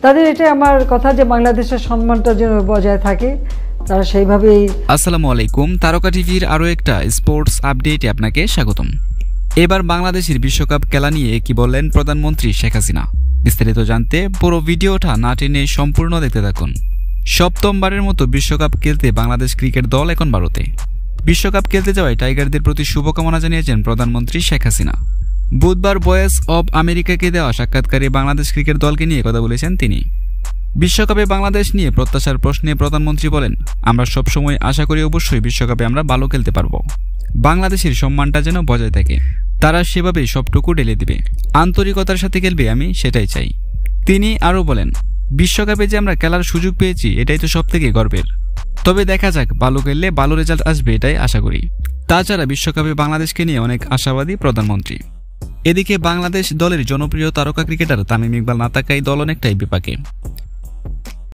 তাদের এটা আমার কথা যে বাংলাদেশের সম্মানটা যেন বজায় থাকে, তারা সেইভাবেই। আসসালামু আলাইকুম, তারকা টিভির আরও একটা স্পোর্টস আপডেটে আপনাকে স্বাগতম। এবার বাংলাদেশের বিশ্বকাপ খেলা নিয়ে কি বললেন প্রধানমন্ত্রী শেখ হাসিনা, বিস্তারিত জানতে পুরো ভিডিওটা না টেনে সম্পূর্ণ দেখতে থাকুন। সপ্তমবারের মতো বিশ্বকাপ খেলতে বাংলাদেশ ক্রিকেট দল এখন ভারতে। বিশ্বকাপ খেলতে যাওয়ায় টাইগারদের প্রতি শুভকামনা জানিয়েছেন প্রধানমন্ত্রী শেখ হাসিনা। বুধবার ভয়েস অব আমেরিকাকে দেওয়া সাক্ষাৎকারে বাংলাদেশ ক্রিকেট দলকে নিয়ে কথা বলেছেন তিনি। বিশ্বকাপে বাংলাদেশ নিয়ে প্রত্যাশার প্রশ্নে প্রধানমন্ত্রী বলেন, আমরা সবসময় আশা করি অবশ্যই বিশ্বকাপে আমরা ভালো খেলতে পারবো। বাংলাদেশের সম্মানটা যেন বজায় থাকে, তারা সেভাবেই সবটুকু ঢেলে দিবে, আন্তরিকতার সাথে খেলবে, আমি সেটাই চাই। তিনি আরও বলেন, বিশ্বকাপে যে আমরা খেলার সুযোগ পেয়েছি এটাই তো সবথেকে গর্বের। তবে দেখা যাক, ভালো খেললে ভালো রেজাল্ট আসবে এটাই আশা করি। তাছাড়া বিশ্বকাপে বাংলাদেশকে নিয়ে অনেক আশাবাদী প্রধানমন্ত্রী। এদিকে বাংলাদেশ দলের জনপ্রিয় তারকা ক্রিকেটার তামিম ইকবাল না থাকায় দল অনেকটাই বিপাকে।